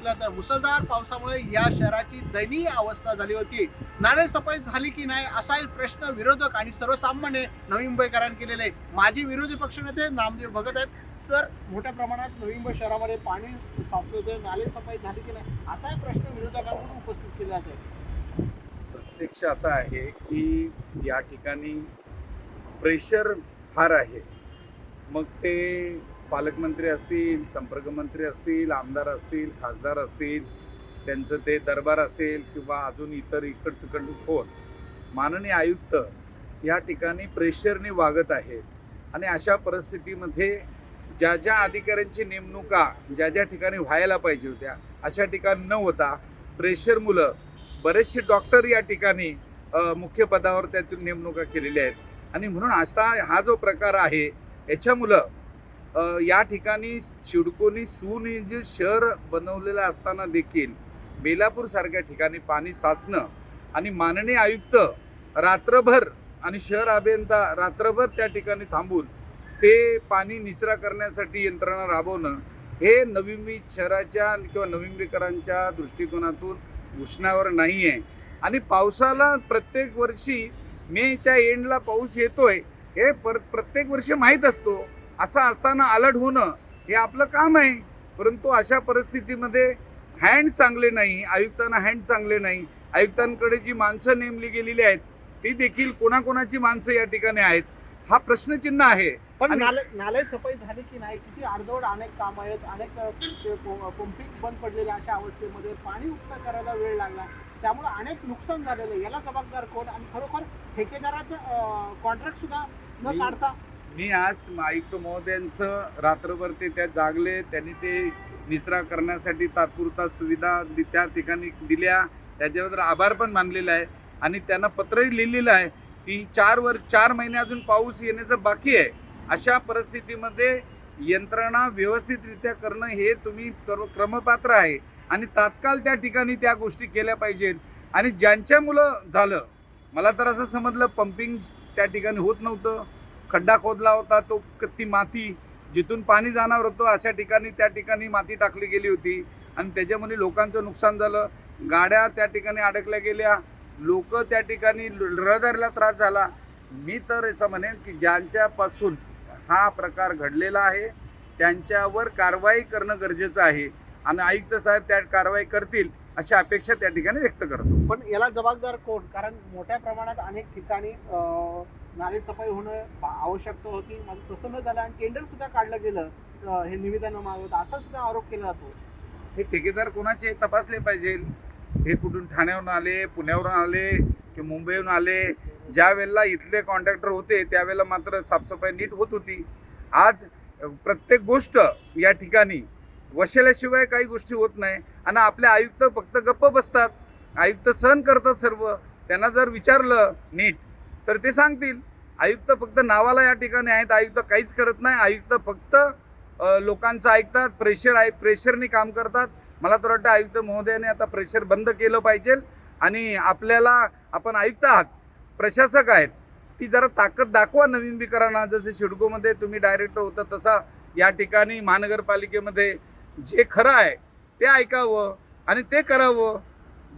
जातं. मुसळधार पावसामुळे या शहराची दयनीय अवस्था झाली होती. नाले सफाई झाली की नाही असा एक प्रश्न विरोधक आणि सर्वसामान्य नवी मुंबईकरांनी केलेले आहे. माजी विरोधी पक्षनेते नामदेव भगत आहेत. सर, मोठ्या प्रमाणात नवी मुंबई शहरामध्ये पाणी साचले होते, नाले सफाई झाली की नाही असा एक प्रश्न विरोधकांकडून उपस्थित केला जातो. प्रत्यक्ष असं आहे की या ठिकाणी प्रेशर फार आहे. मग ते पालकमंत्री असतील, संपर्कमंत्री असतील, आमदार असतील, खासदार असतील, त्यांचं ते दरबार असेल किंवा अजून इतर तिकडून कोण माननीय आयुक्त या ठिकाणी प्रेशरने वागत आहेत. आणि अशा परिस्थितीमध्ये ज्या ज्या अधिकाऱ्यांची नेमणुका ज्या ठिकाणी व्हायला पाहिजे होत्या अशा ठिकाणी न होता प्रेशरमुळं बरेचसे डॉक्टर या ठिकाणी मुख्य पदावर त्यातून नेमणुका केलेल्या आहेत. आणि म्हणून असा हा जो प्रकार आहे याच्यामुळं या ठिकाणी सिडकोनी सुनियोजित शहर बनवलेलं असताना देखील बेलापूरसारख्या ठिकाणी पाणी साचणं आणि माननीय आयुक्त रात्रभर आणि शहर अभियंता रात्रभर त्या ठिकाणी थांबून ते पाणी निचरा करण्यासाठी यंत्रणा राबवणं हे नवी मुंबई शहराच्या किंवा नवी मुंबईकरांच्या दृष्टिकोनातून घुसण्यावर नाही आहे. आणि पावसाला प्रत्येक वर्षी मेच्या एंडला पाऊस येतोय हे प्रत्येक वर्षी माहीत असतो. असं असताना अलर्ट होणं हे आपलं काम आहे. परंतु अशा परिस्थितीमध्ये हँड चांगले नाही, आयुक्तांना हँड चांगले नाही. आयुक्तांकडे जी माणसं नेमली गेलेली आहेत ती देखील कोणाकोणाची माणसं या ठिकाणी आहेत हा प्रश्नचिन्ह आहे. पण नाले सफाई झाली की नाही, किती अर्धवट अनेक कामं आहेत, अनेक पंपिंग बंद पडलेल्या अशा अवस्थेमध्ये पाणी उपसा करायला वेळ लागला, त्यामुळे अनेक नुकसान झालेलं आहे. याला जबाबदार कोण? आणि खरोखर ठेकेदाराचं कॉन्ट्रॅक्ट सुद्धा न काढता मी आज आयुक्त महोदयांचं रात्रभर ते त्या जागले, त्यांनी ते निचरा करण्यासाठी तात्पुरता सुविधा त्या ठिकाणी दिल्या, त्याच्याबद्दल आभार पण मानलेला आहे. आणि त्यांना पत्रही लिहिलेलं आहे की 4 महिने अजून पाऊस येण्याचं बाकी आहे. अशा परिस्थितीमध्ये यंत्रणा व्यवस्थितरित्या करणं हे तुम्ही क्रमपात्र आहे आणि तात्काळ त्या ठिकाणी त्या गोष्टी केल्या पाहिजेत. आणि ज्यांच्यामुळं झालं, मला तर असं समजलं पंपिंग त्या ठिकाणी होत नव्हतं, खड्डा खोदला होता, तो ती माती जिथून पाणी जाणार होतं अशा ठिकाणी त्या ठिकाणी माती टाकली गेली होती आणि त्याच्यामुळे लोकांचं नुकसान झालं. गाड्या त्या ठिकाणी अडकल्या गेल्या, लोक त्या ठिकाणी रहदारीला त्रास झाला. मी तर असं म्हणेन की ज्यांच्यापासून हा प्रकार घडलेला आहे त्यांच्यावर कारवाई करणं गरजेचं आहे आणि आयुक्त साहेब त्या कारवाई करतील अशी अपेक्षा त्या ठिकाणी व्यक्त करतो. पण याला जबाबदार कोण? कारण मोठ्या प्रमाणात अनेक ठिकाणी नाले सफाई होणं आवश्यकता होती, मात्र तसं न झालं आणि टेंडर सुद्धा काढलं गेलं हे निवेदन मागवत असा सुद्धा आरोप केला जातो. हे ठेकेदार कोणाचे तपासले पाहिजे. हे कुठून ठाण्यावरून आले, पुण्यावरून आले की मुंबईहून आले, ज्या वेळेला इथले कॉन्ट्रॅक्टर होते त्यावेळेला मात्र साफसफाई नीट होत होती. आज प्रत्येक गोष्ट या ठिकाणी वशिल्याशिवाय काही गोष्टी होत नाही आणि आपले आयुक्त फक्त गप्प बसतात. आयुक्त सहन करतात सर्व. त्यांना जर विचारलं नीट तर ते सांगतील. आयुक्त फक्त नावाला या ठिकाणी आहेत, आयुक्त काहीच करत नाही. आयुक्त फक्त लोकांचं ऐकतात, प्रेशरने काम करतात. मला तर वाटतं आयुक्त महोदयाने आता प्रेशर बंद केलं पाहिजे आणि आपण आयुक्त आहात, प्रशासक आहेत, ती जरा ताकद दाखवा नवीन मुंबईकरांना. जसे सिडकोमध्ये तुम्ही डायरेक्टर होता तसा या ठिकाणी महानगरपालिकेमध्ये जे खरं आहे ते ऐकावं आणि ते करावं.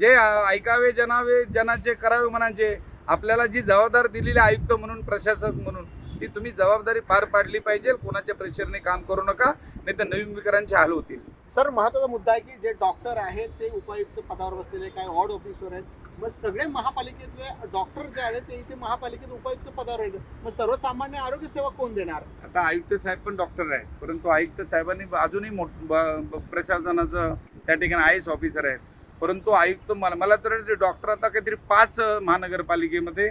जे ऐकावे जनाचे करावे म्हणायचे. आपल्याला जी जबाबदारी दिलेली आयुक्त म्हणून, प्रशासक म्हणून, ती तुम्ही जबाबदारी पार पाडली पाहिजे. कोणाच्या प्रेशरने काम करू नका, नाही तर नवीन मुंबईकरांचे हाल होतील. सर, महत्त्वाचा मुद्दा आहे की जे डॉक्टर आहेत ते उपायुक्त पदावर बसलेले, काही वॉर्ड ऑफिसर आहेत. मग सगळे महापालिकेतले डॉक्टर जे आहेत ते इथे महापालिकेत उपायुक्त पदावर आहेत. मग सर्वसामान्य आरोग्य सेवा कोण देणार? आता आयुक्त साहेब पण डॉक्टर आहेत, परंतु आयुक्त साहेबांनी अजूनही प्रशासनाचं त्या ठिकाणी IAS ऑफिसर आहेत. परंतु आयुक्त मला तर डॉक्टर आता काहीतरी 5 महानगरपालिकेमध्ये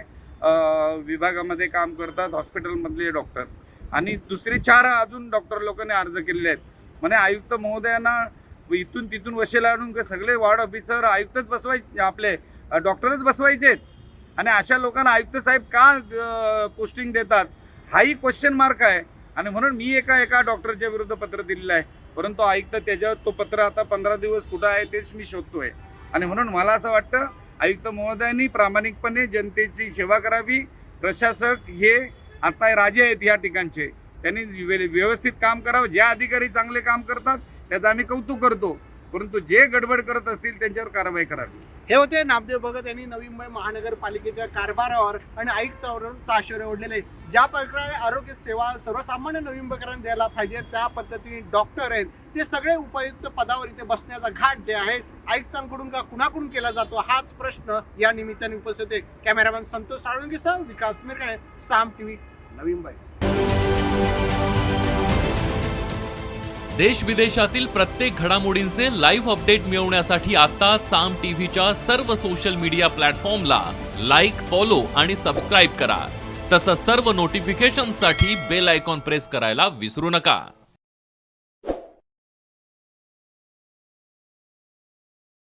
विभागामध्ये काम करतात, हॉस्पिटलमधले डॉक्टर, आणि दुसरे 4 अजून डॉक्टर लोकांनी अर्ज केलेले आहेत. म्हणे आयुक्त महोदयांना इथून तिथून वशेला आणून सगळे वॉर्ड ऑफिसर आयुक्तच बसवायचे, आपले डॉक्टरच बसवायचे आहेत. आणि अशा लोकांना आयुक्त साहेब का पोस्टिंग देतात हाही क्वेश्चन मार्क आहे. आणि म्हणून मी एका डॉक्टरच्या विरुद्ध पत्र दिलेलं आहे, परंतु आयुक्त त्याच्यावर तो पत्र आता 15 दिवस कुठं आहे तेच मी शोधतोय. आणि म्हणून मला असं वाटतं आयुक्त महोदयांनी प्रामाणिकपणे जनतेची सेवा करावी. प्रशासक हे आता राजे आहेत या ठिकाणचे, त्यांनी व्यवस्थित काम करावं. ज्या अधिकारी चांगले काम करतात त्याचं आम्ही कौतुक करतो, परंतु जे गडबड करत असतील त्यांच्यावर कारवाई करावी. हे होते नामदेव भगत यांनी नवी मुंबई महानगरपालिकेच्या कारभारावर आणि आयुक्तावरून ताशेरे ओढलेले. ज्या प्रकारे आरोग्य सेवा सर्वसामान्य नवी मुंबईकरांना द्यायला पाहिजे त्या पद्धतीने डॉक्टर आहेत ते सगळे उपायुक्त पदावर इथे बसण्याचा घाट जे आहे आयुक्तांकडून का कुणाकडून केला जातो हाच प्रश्न या निमित्ताने उपस्थित आहे. कॅमेरामॅन संतोष साळुंकेसह विकास मिरकणे, साम टीव्ही, नवी मुंबई. देश विदेशातील प्रत्येक घडामोडींचे लाईव्ह अपडेट मिळवण्यासाठी आता साम टीव्हीच्या सर्व सोशल मीडिया प्लॅटफॉर्मला लाईक, फॉलो आणि सबस्क्राईब करा. तसंच सर्व नोटिफिकेशनसाठी बेल आयकॉन प्रेस करायला विसरू नका.